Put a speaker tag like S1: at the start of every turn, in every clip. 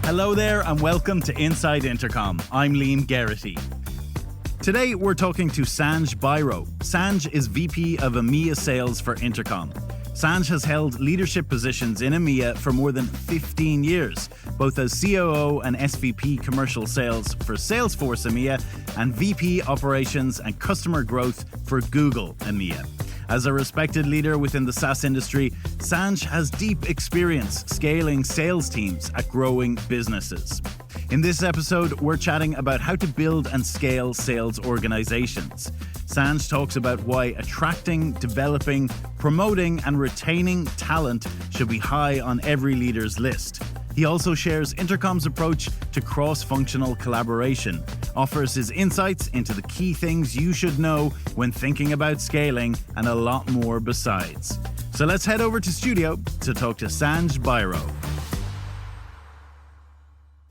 S1: Hello there and welcome to Inside Intercom. I'm Liam Geraghty. Today we're talking to Sanj Bhayro. Sanj is VP of EMEA Sales for Intercom. Sanj has held leadership positions in EMEA for more than 15 years, both as COO and SVP Commercial Sales for Salesforce EMEA and VP Operations and Customer Growth for Google EMEA. As a respected leader within the SaaS industry, Sanj has deep experience scaling sales teams at growing businesses. In this episode, we're chatting about how to build and scale sales organizations. Sanj talks about why attracting, developing, promoting, and retaining talent should be high on every leader's list. He also shares Intercom's approach to cross-functional collaboration, offers his insights into the key things you should know when thinking about scaling, and a lot more besides. So let's head over to studio to talk to Sanj Bhayro.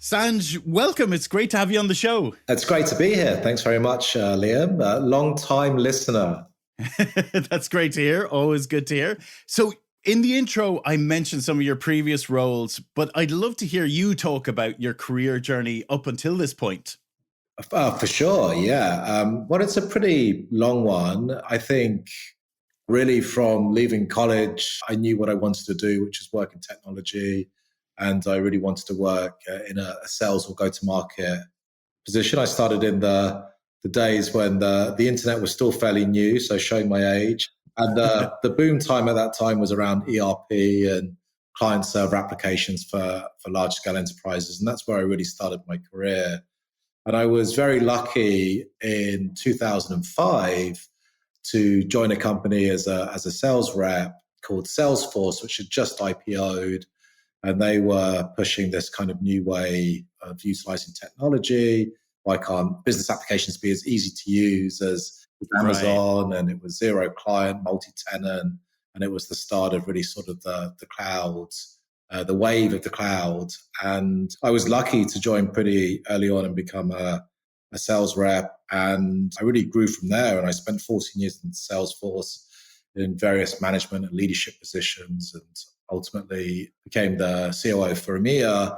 S1: Sanj, welcome. It's great to have you on the show.
S2: It's great to be here. Thanks very much, Liam. Long-time listener.
S1: That's great to hear. Always good to hear. So in the intro, I mentioned some of your previous roles, but I'd love to hear you talk about your career journey up until this point.
S2: For sure, yeah. Well, it's a pretty long one. I think really from leaving college, I knew what I wanted to do, which is work in technology. And I really wanted to work in a sales or go-to-market position. I started in the days when the internet was still fairly new, so showing my age. And the boom time at that time was around ERP and client-server applications for large-scale enterprises. And that's where I really started my career. And I was very lucky in 2005 to join a company as a sales rep called Salesforce, which had just IPO'd. And they were pushing this kind of new way of utilizing technology. Why can't business applications be as easy to use as Amazon? Right. And it was zero client, multi-tenant. And it was the start of really sort of the cloud, the wave of the cloud. And I was lucky to join pretty early on and become a sales rep. And I really grew from there. And I spent 14 years in Salesforce in various management and leadership positions, and ultimately became the COO for EMEA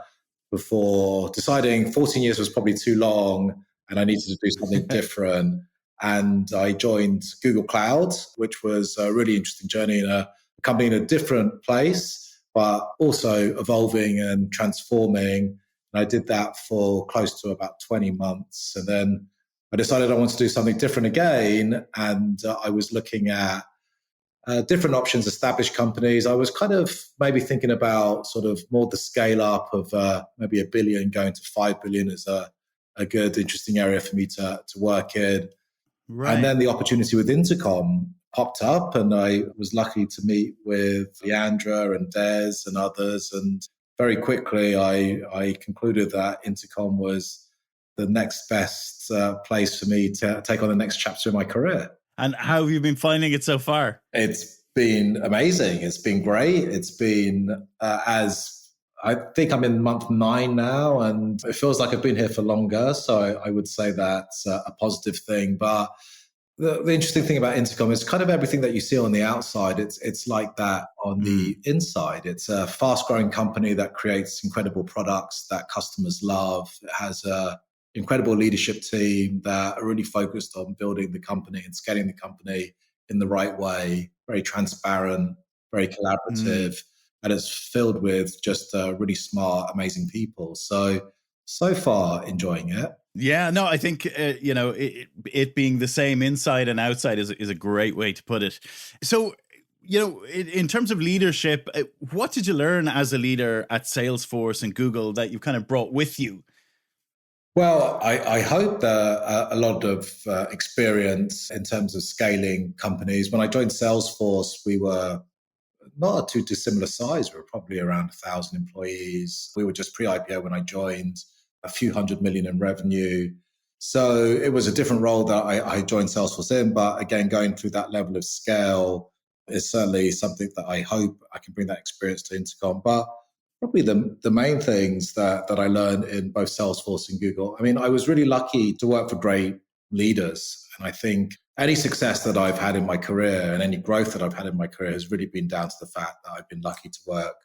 S2: before deciding 14 years was probably too long and I needed to do something different. And I joined Google Cloud, which was a really interesting journey in a company in a different place, but also evolving and transforming. And I did that for close to about 20 months. And then I decided I wanted to do something different again. And I was looking at different options, established companies. I was kind of maybe thinking about sort of more the scale up of maybe $1 billion going to $5 billion is a good, interesting area for me to work in. Right. And then the opportunity with Intercom popped up, and I was lucky to meet with Leandra and Des and others. And very quickly, I concluded that Intercom was the next best place for me to take on the next chapter in my career.
S1: And how have you been finding it so far?
S2: It's been amazing. It's been great. It's been I think I'm in month 9 now, and it feels like I've been here for longer. So I would say that's a positive thing. But the interesting thing about Intercom is kind of everything that you see on the outside. It's like that on the inside. It's a fast-growing company that creates incredible products that customers love. It has a incredible leadership team that are really focused on building the company and scaling the company in the right way, very transparent, very collaborative, and it's filled with just really smart, amazing people. So far enjoying it.
S1: Yeah, no, I think, it being the same inside and outside is a great way to put it. So, in terms of leadership, what did you learn as a leader at Salesforce and Google that you kind of brought with you?
S2: Well, I hope that a lot of experience in terms of scaling companies. When I joined Salesforce, we were not too dissimilar size. We were probably around 1,000 employees. We were just pre-IPO when I joined, a few $100 million in revenue. So it was a different role that I joined Salesforce in. But again, going through that level of scale is certainly something that I hope I can bring that experience to Intercom. But probably the main things that I learned in both Salesforce and Google. I mean, I was really lucky to work for great leaders. And I think any success that I've had in my career and any growth that I've had in my career has really been down to the fact that I've been lucky to work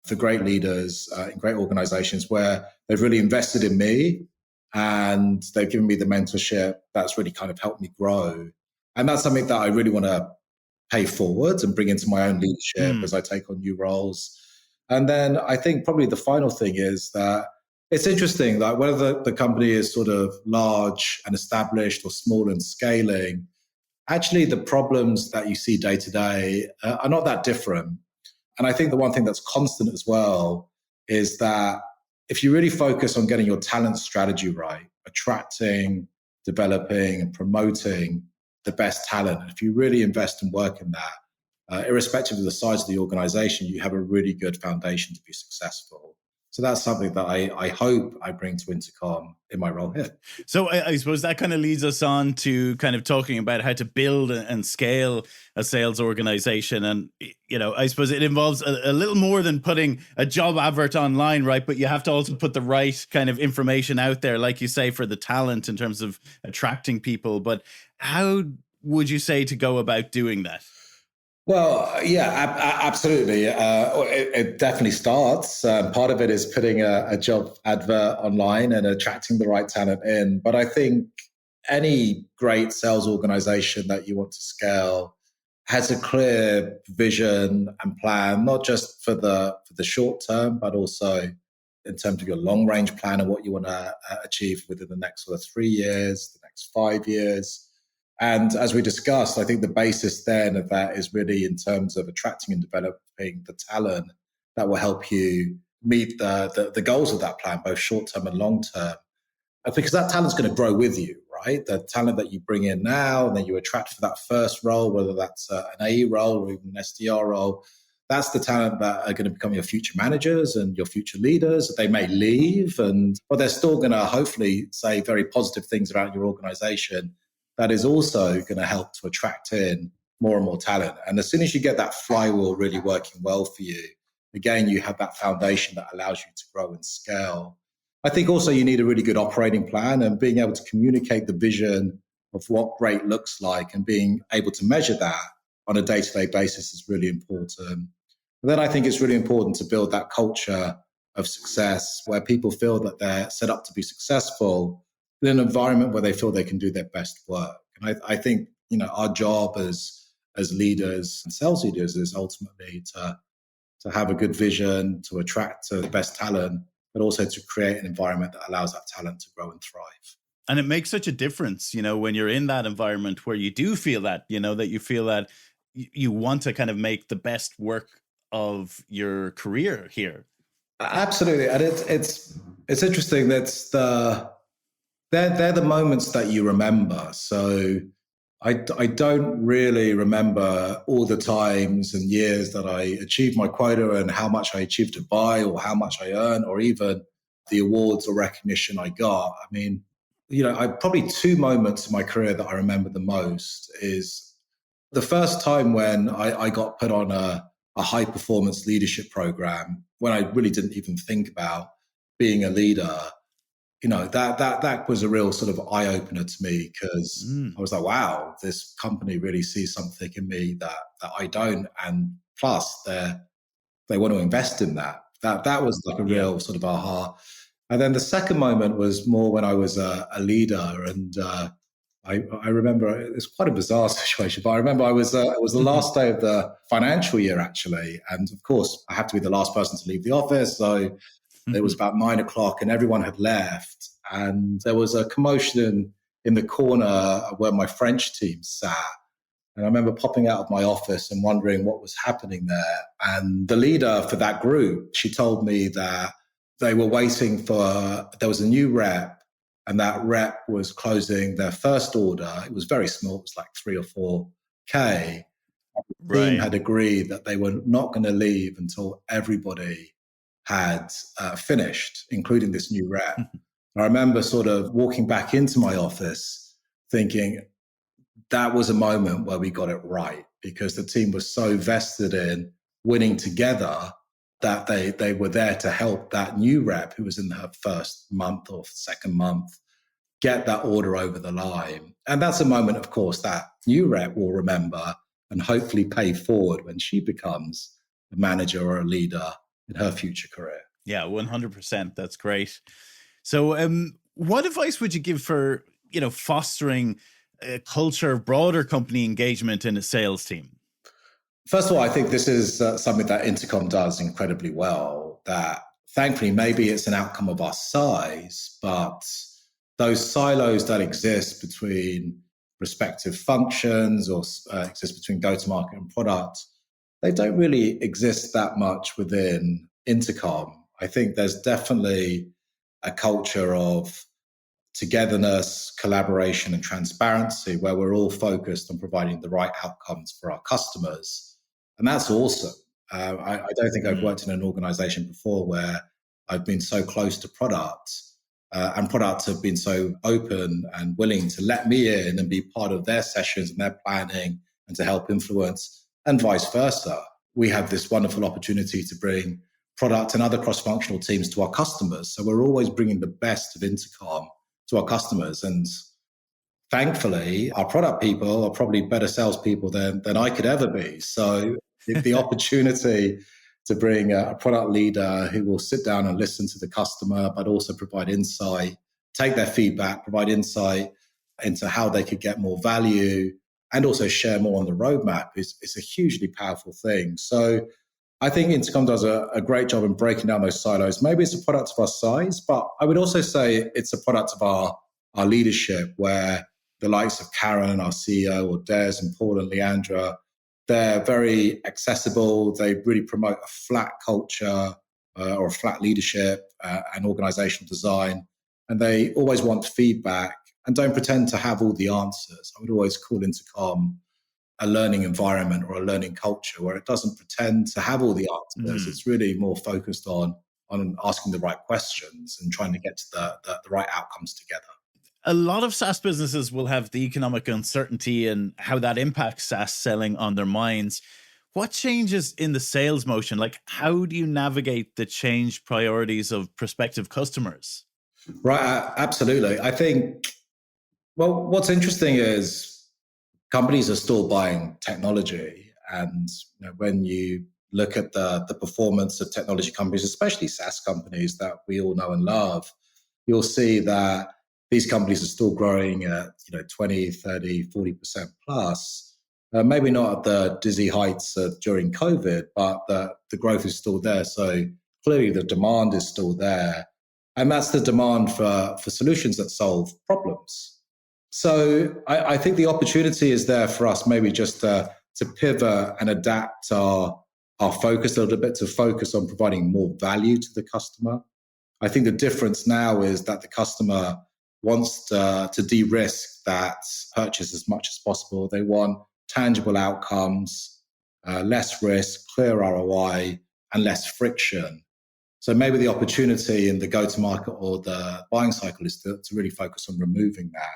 S2: for great leaders in great organizations where they've really invested in me and they've given me the mentorship that's really kind of helped me grow. And that's something that I really want to pay forward and bring into my own leadership as I take on new roles. And then I think probably the final thing is that it's interesting that whether the company is sort of large and established or small and scaling, actually the problems that you see day to day are not that different. And I think the one thing that's constant as well is that if you really focus on getting your talent strategy right, attracting, developing, and promoting the best talent, if you really invest and work in that, irrespective of the size of the organization, you have a really good foundation to be successful. So that's something that I hope I bring to Intercom in my role here.
S1: So I suppose that kind of leads us on to kind of talking about how to build and scale a sales organization. And, you know, I suppose it involves a little more than putting a job advert online, right? But you have to also put the right kind of information out there, like you say, for the talent in terms of attracting people. But how would you say to go about doing that?
S2: Well, yeah, absolutely. It definitely starts. Part of it is putting a job advert online and attracting the right talent in. But I think any great sales organization that you want to scale has a clear vision and plan, not just for the short term, but also in terms of your long range plan and what you want to achieve within the next sort of 3 years, the next 5 years. And as we discussed, I think the basis then of that is really in terms of attracting and developing the talent that will help you meet the goals of that plan, both short term and long term. Because that talent's going to grow with you, right? The talent that you bring in now and then you attract for that first role, whether that's an AE role or even an SDR role, that's the talent that are going to become your future managers and your future leaders. They may leave, but they're still going to hopefully say very positive things about your organization. That is also going to help to attract in more and more talent. And as soon as you get that flywheel really working well for you, again, you have that foundation that allows you to grow and scale. I think also you need a really good operating plan, and being able to communicate the vision of what great looks like and being able to measure that on a day-to-day basis is really important. And then I think it's really important to build that culture of success where people feel that they're set up to be successful in an environment where they feel they can do their best work. And I think, you know, our job as leaders and sales leaders is ultimately to have a good vision, to attract the best talent, but also to create an environment that allows that talent to grow and thrive.
S1: And it makes such a difference, you know, when you're in that environment where you do feel that, you know, that you feel that you want to kind of make the best work of your career here.
S2: Absolutely. And it's interesting. They're the moments that you remember. So I don't really remember all the times and years that I achieved my quota and how much I achieved to buy or how much I earned or even the awards or recognition I got. I mean, you know, probably 2 moments in my career that I remember the most is the first time when I got put on a high performance leadership program when I really didn't even think about being a leader. You know, that was a real sort of eye opener to me because I was like, wow, this company really sees something in me that I don't. And plus they want to invest in that. That was like a real sort of aha. And then the second moment was more when I was a leader. And I remember it's quite a bizarre situation, but I remember it was the last day of the financial year, actually. And of course, I have to be the last person to leave the office. So it was about 9:00 and everyone had left. And there was a commotion in the corner where my French team sat. And I remember popping out of my office and wondering what was happening there. And the leader for that group, she told me that they were waiting there was a new rep, and that rep was closing their first order. It was very small. It was like 3 or 4K. The team had agreed that they were not going to leave until everybody had finished, including this new rep. I remember sort of walking back into my office thinking that was a moment where we got it right because the team was so vested in winning together that they were there to help that new rep who was in her first month or second month get that order over the line. And that's a moment, of course, that new rep will remember and hopefully pay forward when she becomes a manager or a leader in her future career.
S1: Yeah, 100%. That's great. So, what advice would you give for, fostering a culture of broader company engagement in a sales team?
S2: First of all, I think this is something that Intercom does incredibly well. That thankfully, maybe it's an outcome of our size, but those silos that exist between respective functions or exist between go-to-market and product, they don't really exist that much within Intercom. I think there's definitely a culture of togetherness, collaboration, and transparency where we're all focused on providing the right outcomes for our customers. And that's awesome. I don't think I've worked in an organization before where I've been so close to products and products have been so open and willing to let me in and be part of their sessions and their planning and to help influence, and vice versa. We have this wonderful opportunity to bring product and other cross-functional teams to our customers. So we're always bringing the best of Intercom to our customers. And thankfully, our product people are probably better salespeople than I could ever be. So the opportunity to bring a product leader who will sit down and listen to the customer, but also provide insight, take their feedback, provide insight into how they could get more value, and also share more on the roadmap is a hugely powerful thing. So I think Intercom does a great job in breaking down those silos. Maybe it's a product of our size, but I would also say it's a product of our leadership, where the likes of Karen, our CEO, or Des and Paul and Leandra, they're very accessible. They really promote a flat culture or a flat leadership and organizational design. And they always want feedback and don't pretend to have all the answers. I would always call Intercom a learning environment or a learning culture where it doesn't pretend to have all the answers. It's really more focused on asking the right questions and trying to get to the right outcomes together.
S1: A lot of SaaS businesses will have the economic uncertainty and how that impacts SaaS selling on their minds. What changes in the sales motion? Like, how do you navigate the changed priorities of prospective customers?
S2: Right, absolutely. I think, well, what's interesting is companies are still buying technology. And when you look at the performance of technology companies, especially SaaS companies that we all know and love, you'll see that these companies are still growing at 20, 30, 40% plus. Maybe not at the dizzy heights during COVID, but the growth is still there. So clearly the demand is still there. And that's the demand for solutions that solve problems. So I think the opportunity is there for us maybe just to pivot and adapt our focus a little bit, to focus on providing more value to the customer. I think the difference now is that the customer wants to de-risk that purchase as much as possible. They want tangible outcomes, less risk, clear ROI, and less friction. So maybe the opportunity in the go-to-market or the buying cycle is to really focus on removing that.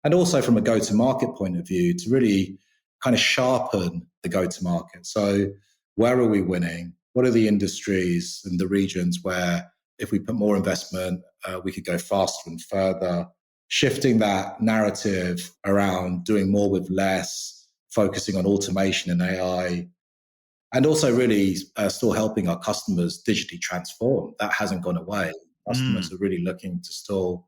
S2: And also from a go-to-market point of view, to really kind of sharpen the go-to-market. So where are we winning? What are the industries and the regions where if we put more investment, we could go faster and further? Shifting that narrative around doing more with less, focusing on automation and AI, and also really still helping our customers digitally transform. That hasn't gone away. Customers are really looking to still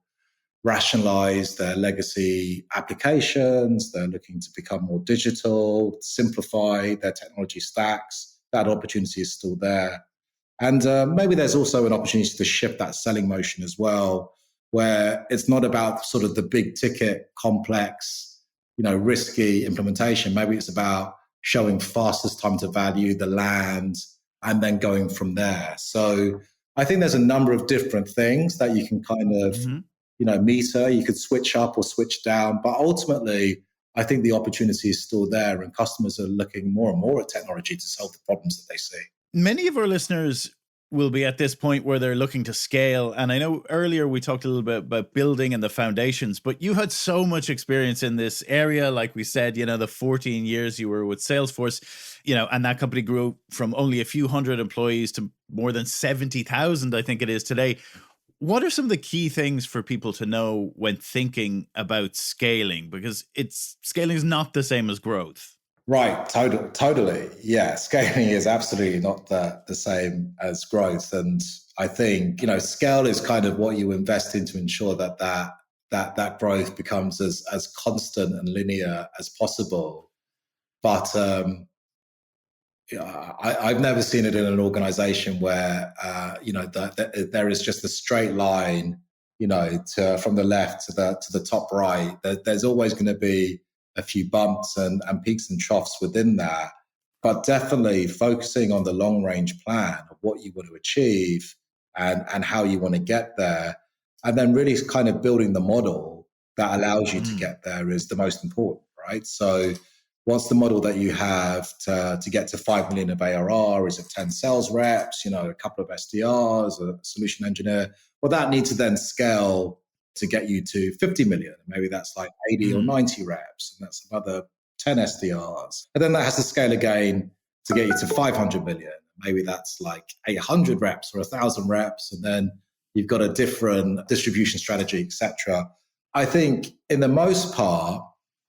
S2: rationalize their legacy applications. They're looking to become more digital, simplify their technology stacks. That opportunity is still there. And maybe there's also an opportunity to shift that selling motion as well, where it's not about sort of the big ticket, complex, risky implementation. Maybe it's about showing fastest time to value, the land, and then going from there. So I think there's a number of different things that you can kind of meter. You could switch up or switch down, but ultimately I think the opportunity is still there and customers are looking more and more at technology to solve the problems that they see.
S1: Many of our listeners will be at this point where they're looking to scale. And I know earlier we talked a little bit about building and the foundations, but you had so much experience in this area. Like we said, the 14 years you were with Salesforce, and that company grew from only a few hundred employees to more than 70,000, I think it is today. What are some of the key things for people to know when thinking about scaling? Because scaling is not the same as growth.
S2: Right, totally. Yeah, scaling is absolutely not the same as growth. And I think, scale is kind of what you invest in to ensure that growth becomes as constant and linear as possible. But I've never seen it in an organization where that there is just a straight line, from the left to the top right. There's always going to be a few bumps and peaks and troughs within that, but definitely focusing on the long range plan of what you want to achieve and how you want to get there, and then really kind of building the model that allows you to get there is the most important, right? So what's the model that you have to get to 5 million of ARR? Is it 10 sales reps, a couple of SDRs, a solution engineer? Well, that needs to then scale to get you to 50 million. Maybe that's like 80 or 90 reps, and that's another 10 SDRs. And then that has to scale again to get you to 500 million. Maybe that's like 800 reps or 1,000 reps. And then you've got a different distribution strategy, etc. I think in the most part,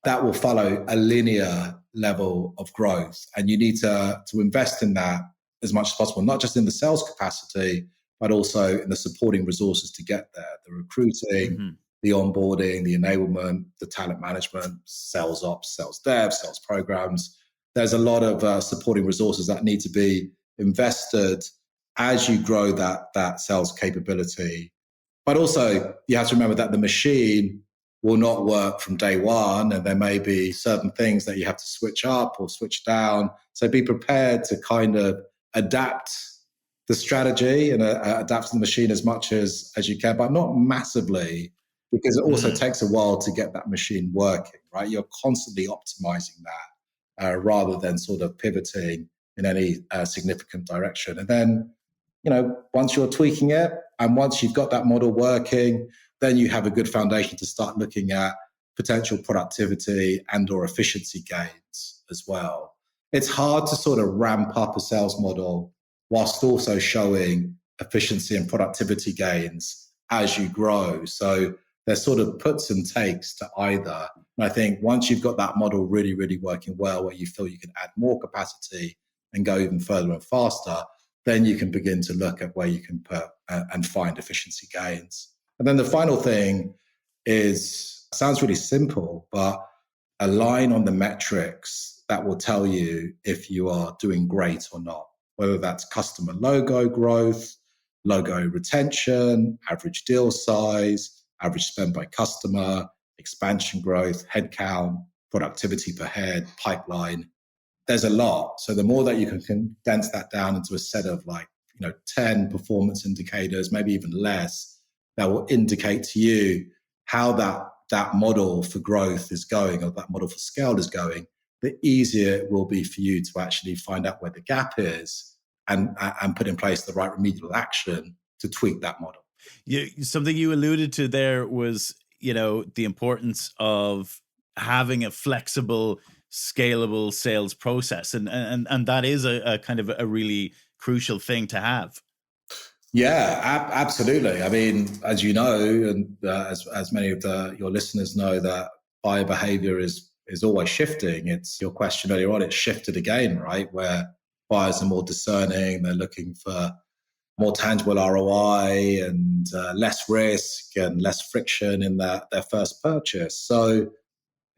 S2: that will follow a linear level of growth. And you need to invest in that as much as possible, not just in the sales capacity, but also in the supporting resources to get there, the recruiting, the onboarding, the enablement, the talent management, sales ops, sales dev, sales programs. There's a lot of supporting resources that need to be invested as you grow that sales capability. But also, you have to remember that the machine will not work from day one, and there may be certain things that you have to switch up or switch down. So be prepared to kind of adapt the strategy and adapt to the machine as much as you can, but not massively, because it also takes a while to get that machine working, right? You're constantly optimizing that rather than sort of pivoting in any significant direction. And then, once you're tweaking it and once you've got that model working, then you have a good foundation to start looking at potential productivity and or efficiency gains as well. It's hard to sort of ramp up a sales model whilst also showing efficiency and productivity gains as you grow. So there's sort of puts and takes to either. And I think once you've got that model really, really working well, where you feel you can add more capacity and go even further and faster, then you can begin to look at where you can put and find efficiency gains. And then the final thing sounds really simple, but align on the metrics that will tell you if you are doing great or not, whether that's customer logo growth, logo retention, average deal size, average spend by customer, expansion growth, headcount, productivity per head, pipeline. There's a lot. So the more that you can condense that down into a set of 10 performance indicators, maybe even less, that will indicate to you how that model for growth is going, or that model for scale is going, the easier it will be for you to actually find out where the gap is and put in place the right remedial action to tweak that model.
S1: Something you alluded to there was, the importance of having a flexible, scalable sales process. And that is a kind of a really crucial thing to have.
S2: Yeah, absolutely. I mean, as you know, and as many of your listeners know, that buyer behavior is always shifting. It's your question earlier on, it's shifted again, right? Where buyers are more discerning, they're looking for more tangible ROI and less risk and less friction in their first purchase. So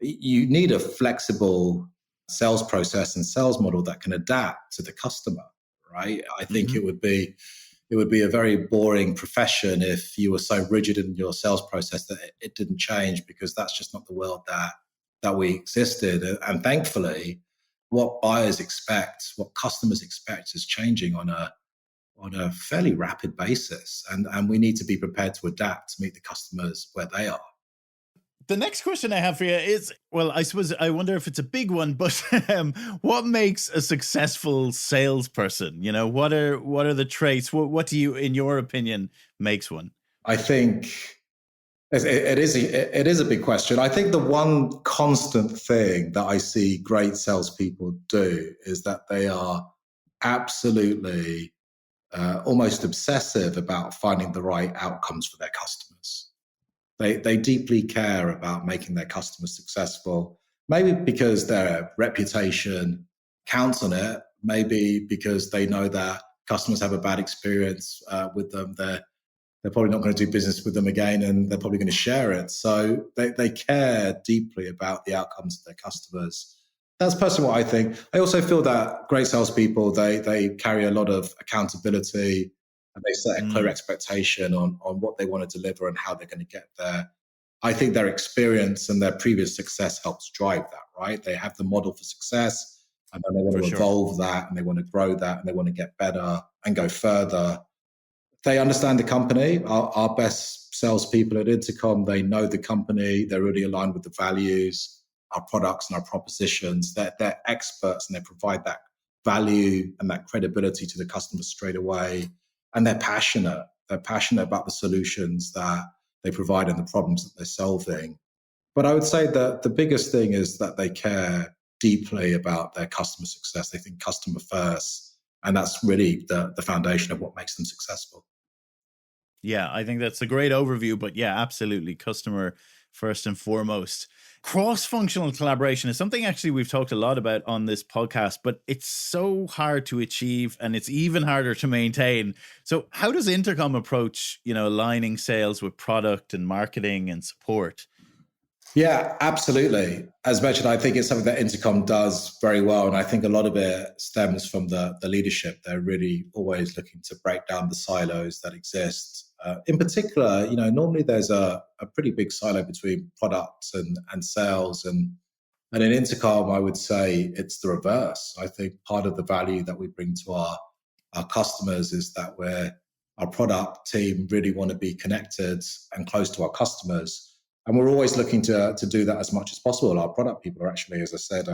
S2: you need a flexible sales process and sales model that can adapt to the customer, right? I think it would be a very boring profession if you were so rigid in your sales process that it didn't change, because that's just not the world that we existed. And thankfully, what buyers expect, what customers expect, is changing on a fairly rapid basis. And we need to be prepared to adapt to meet the customers where they are.
S1: The next question I have for you is, well, I suppose I wonder if it's a big one, but what makes a successful salesperson? What are the traits? What do you, in your opinion, makes one?
S2: I think it is a big question. I think the one constant thing that I see great salespeople do is that they are absolutely almost obsessive about finding the right outcomes for their customers. They deeply care about making their customers successful, maybe because their reputation counts on it, maybe because they know that customers have a bad experience with them. They're probably not going to do business with them again, and they're probably going to share it. So they care deeply about the outcomes of their customers. That's personally what I think. I also feel that great salespeople, they carry a lot of accountability, and they set a clear expectation on what they want to deliver and how they're going to get there. I think their experience and their previous success helps drive that, right? They have the model for success, and then they want to evolve that, and they want to grow that, and they want to get better and go further. They understand the company. Our best salespeople at Intercom, they know the company. They're really aligned with the values, our products and our propositions. They're experts, and they provide that value and that credibility to the customers straight away. And they're passionate. They're passionate about the solutions that they provide and the problems that they're solving. But I would say that the biggest thing is that they care deeply about their customer success. They think customer first. And that's really the foundation of what makes them successful.
S1: Yeah, I think that's a great overview. But yeah, absolutely. Customer first and foremost. Cross-functional collaboration is something actually we've talked a lot about on this podcast, but it's so hard to achieve and it's even harder to maintain. So how does Intercom approach, aligning sales with product and marketing and support?
S2: Yeah, absolutely. As mentioned, I think it's something that Intercom does very well. And I think a lot of it stems from the leadership. They're really always looking to break down the silos that exist. In particular, normally there's a pretty big silo between products and sales. And in Intercom, I would say it's the reverse. I think part of the value that we bring to our customers is that our product team really want to be connected and close to our customers. And we're always looking to do that as much as possible. Our product people are actually, as I said,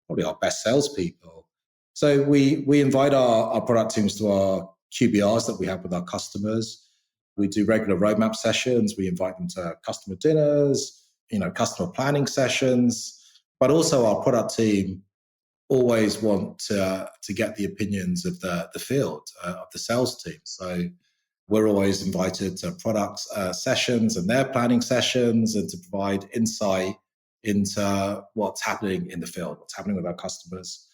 S2: probably our best salespeople. So we invite our product teams to our QBRs that we have with our customers. We do regular roadmap sessions. We invite them to customer dinners, customer planning sessions. But also our product team always want to get the opinions of the field, of the sales team. So we're always invited to product sessions and their planning sessions, and to provide insight into what's happening in the field, what's happening with our customers.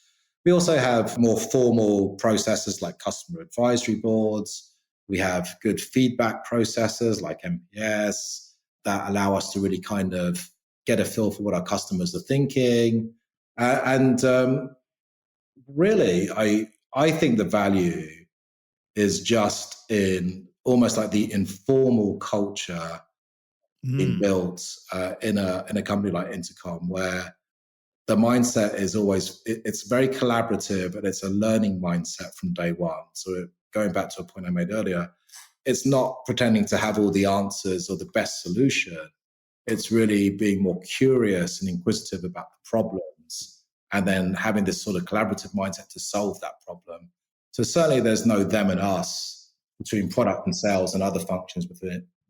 S2: We also have more formal processes like customer advisory boards. We have good feedback processes like MPS that allow us to really kind of get a feel for what our customers are thinking. Really, I think the value is just in almost like the informal culture being built in a company like Intercom, where the mindset is always, it's very collaborative and it's a learning mindset from day one. So going back to a point I made earlier, it's not pretending to have all the answers or the best solution. It's really being more curious and inquisitive about the problems, and then having this sort of collaborative mindset to solve that problem. So certainly there's no them and us between product and sales and other functions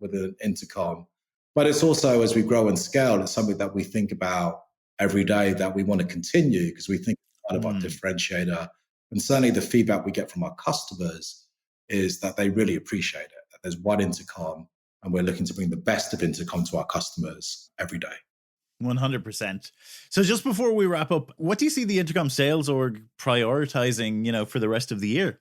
S2: within Intercom. But it's also, as we grow and scale, it's something that we think about every day that we want to continue, because we think it's part of our differentiator. And certainly the feedback we get from our customers is that they really appreciate it, that there's one Intercom and we're looking to bring the best of Intercom to our customers every day.
S1: 100%. So just before we wrap up, what do you see the Intercom sales org prioritizing, for the rest of the year?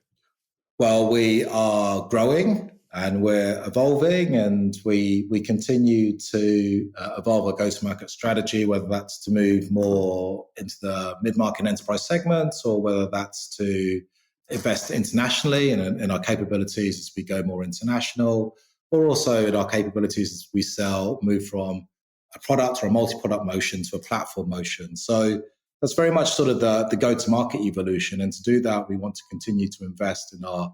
S2: Well, we are growing and we're evolving, and we continue to evolve our go-to-market strategy, whether that's to move more into the mid-market and enterprise segments, or whether that's to invest internationally in our capabilities as we go more international, or also in our capabilities as we move from a product or a multi-product motion to a platform motion. So that's very much sort of the go-to-market evolution. And to do that, we want to continue to invest in our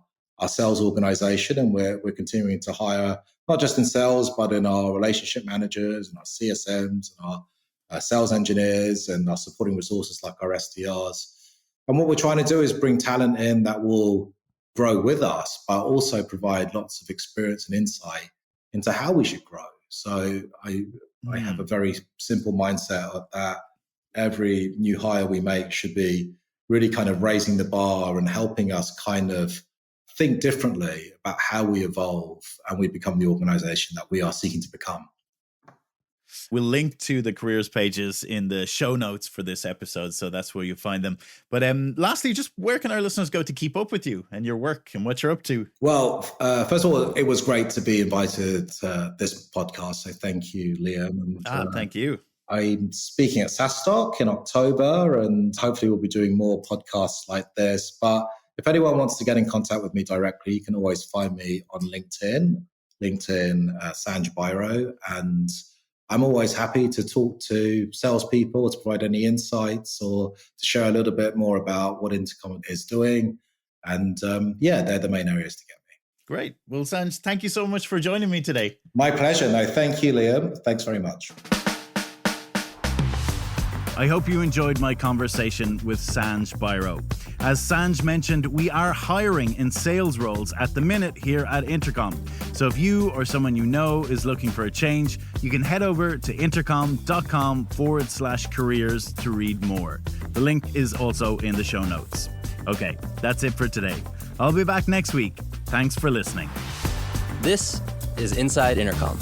S2: sales organization. And we're continuing to hire, not just in sales, but in our relationship managers and our CSMs and our sales engineers and our supporting resources like our SDRs. And what we're trying to do is bring talent in that will grow with us, but also provide lots of experience and insight into how we should grow. So I have a very simple mindset of that every new hire we make should be really kind of raising the bar and helping us kind of think differently about how we evolve and we become the organization that we are seeking to become.
S1: We'll link to the careers pages in the show notes for this episode, so that's where you'll find them. But lastly, just where can our listeners go to keep up with you and your work and what you're up to?
S2: Well, first of all, it was great to be invited to this podcast, so thank you, Liam. And,
S1: thank you.
S2: I'm speaking at SaaStock in October, and hopefully we'll be doing more podcasts like this. But if anyone wants to get in contact with me directly, you can always find me on LinkedIn, Sanj Bhayro. And I'm always happy to talk to salespeople, to provide any insights or to share a little bit more about what Intercom is doing. And they're the main areas to get me.
S1: Great. Well, Sanj, thank you so much for joining me today.
S2: My pleasure. No, thank you, Liam. Thanks very much.
S1: I hope you enjoyed my conversation with Sanj Bhayro. As Sanj mentioned, we are hiring in sales roles at the minute here at Intercom. So if you or someone you know is looking for a change, you can head over to intercom.com/careers to read more. The link is also in the show notes. Okay, that's it for today. I'll be back next week. Thanks for listening.
S3: This is Inside Intercom.